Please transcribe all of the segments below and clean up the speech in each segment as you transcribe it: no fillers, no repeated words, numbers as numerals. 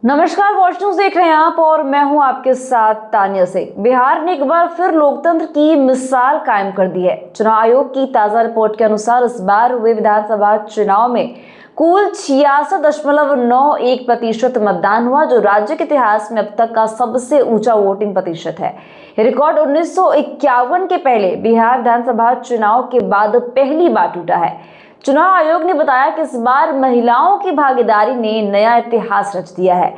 नमस्कार, watch news देख रहे हैं आप और मैं हूं आपके साथ तानिया से। बिहार ने एक बार फिर लोकतंत्र की मिसाल कायम कर दी है। चुनाव आयोग की ताजा रिपोर्ट के अनुसार इस बार हुए विधानसभा चुनाव में कुल 66.91% मतदान हुआ, जो राज्य के इतिहास में अब तक का सबसे ऊंचा वोटिंग प्रतिशत है। यह रिकॉर्ड 1951 के पहले बिहार विधानसभा चुनाव के बाद पहली बार टूटा है। चुनाव आयोग ने बताया कि इस बार महिलाओं की भागीदारी ने नया इतिहास रच दिया है।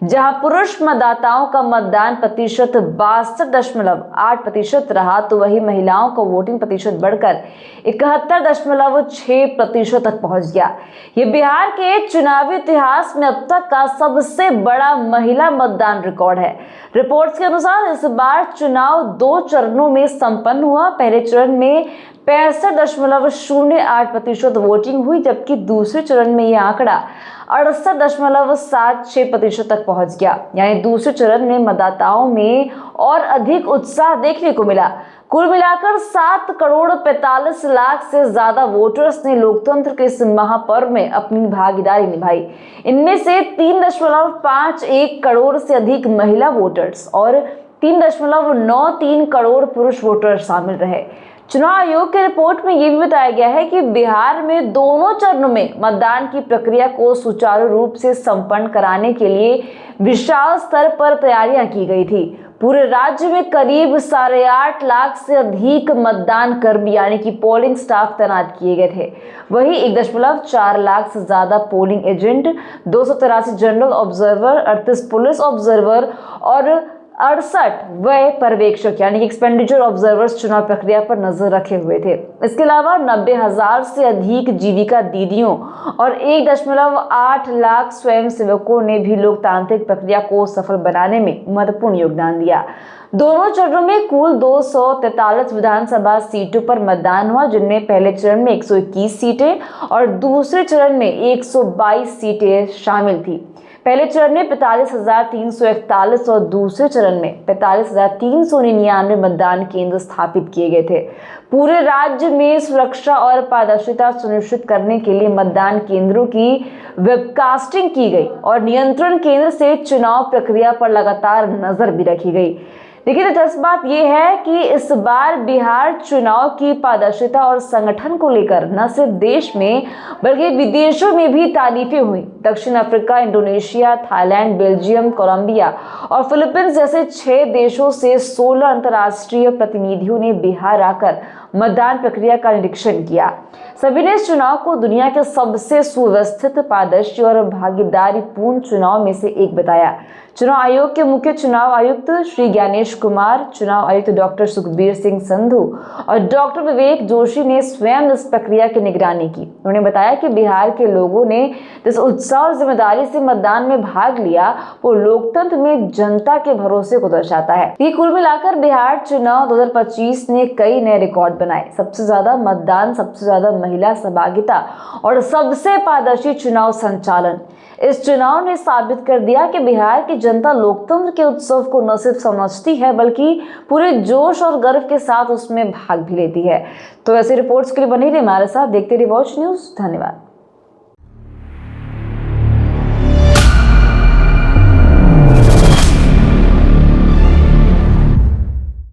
जहां पुरुष मतदाताओं का मतदान प्रतिशत 62.8% रहा, तो वही महिलाओं का वोटिंग प्रतिशत बढ़कर 71.6% तक पहुंच गया। ये बिहार के चुनावी इतिहास में अब तक का सबसे बड़ा महिला मतदान रिकॉर्ड है। रिपोर्ट्स के अनुसार इस बार चुनाव 2 चरणों में संपन्न हुआ। पहले चरण में 65.08% वोटिंग हुई, जबकि दूसरे चरण में यह आंकड़ा 68.76% तक पहुंच गया। यानी दूसरे चरण में मतदाताओं में और अधिक उत्साह देखने को मिला। कुल मिलाकर 7.45 करोड़ से ज्यादा वोटर्स ने लोकतंत्र के इस महापर्व में अपनी भागीदारी निभाई। इनमें से 3.51 करोड़ से अधिक महिला वोटर्स और 3.93 करोड़ पुरुष वोटर शामिल रहे। चुनाव आयोग की रिपोर्ट में यह भी बताया गया है कि बिहार में दोनों चरणों में मतदान की प्रक्रिया को सुचारू रूप से संपन्न कराने के लिए विशाल स्तर पर तैयारियां की गई थी। पूरे राज्य में करीब 8.5 लाख से अधिक मतदान कर्मी यानी कि पोलिंग स्टाफ तैनात किए गए थे। वहीं 1.4 लाख से ज्यादा polling agent, 283 general observer, 38 police observer और 68 व्यय पर्यवेक्षक यानी कि एक्सपेंडिचर ऑब्जर्वर्स चुनाव प्रक्रिया पर नजर रखे हुए थे। इसके अलावा 90,000 से अधिक जीविका दीदियों और 1.8 लाख स्वयं सेवकों ने भी लोकतांत्रिक प्रक्रिया को सफल बनाने में महत्वपूर्ण योगदान दिया। दोनों चरणों में कुल 243 विधानसभा सीटों पर मतदान हुआ, जिनमें पहले चरण में 121 सीटें और दूसरे चरण में 122 सीटें शामिल थी। पहले चरण में 45,341 और दूसरे चरण में 45,399 मतदान केंद्र स्थापित किए गए थे। पूरे राज्य में सुरक्षा और पारदर्शिता सुनिश्चित करने के लिए मतदान केंद्रों की वेबकास्टिंग की गई और नियंत्रण केंद्र से चुनाव प्रक्रिया पर लगातार नजर भी रखी गई। देखिए, दिलचस्प बात यह है कि इस बार बिहार चुनाव की पारदर्शिता और संगठन को लेकर न सिर्फ देश में बल्कि विदेशों में भी तारीफें हुई। दक्षिण Africa, Indonesia, Thailand, Belgium, Colombia और फिलीपींस जैसे 6 देशों से 16 अंतर्राष्ट्रीय प्रतिनिधियों ने बिहार आकर मतदान प्रक्रिया का निरीक्षण किया। सभी ने इस चुनाव को दुनिया के सबसे सुव्यवस्थित, पारदर्शी और भागीदारीपूर्ण चुनाव में से एक बताया। चुनाव आयोग के मुख्य चुनाव आयुक्त श्री ज्ञानेश कुमार, चुनाव आयुक्त डॉक्टर सुखबीर सिंह संधू और डॉक्टर विवेक जोशी ने स्वयं इस प्रक्रिया की निगरानी की। उन्होंने बताया कि बिहार के लोगों ने जिस उत्साह और जिम्मेदारी से मतदान में भाग लिया, वो लोकतंत्र में जनता के भरोसे को दर्शाता है। ये कुल मिलाकर बिहार चुनाव 2025 ने कई नए रिकॉर्ड बनाए। सबसे ज्यादा मतदान, सबसे ज्यादा महिला सहभागिता और सबसे पारदर्शी चुनाव संचालन। इस चुनाव ने साबित कर दिया कि बिहार की जनता लोकतंत्र के उत्सव को न सिर्फ समझती है बल्कि पूरे जोश और गर्व के साथ उसमें भाग भी लेती है। तो ऐसी रिपोर्ट्स के लिए बने रहिए हमारे साथ, देखते रहिए वॉच न्यूज। धन्यवाद।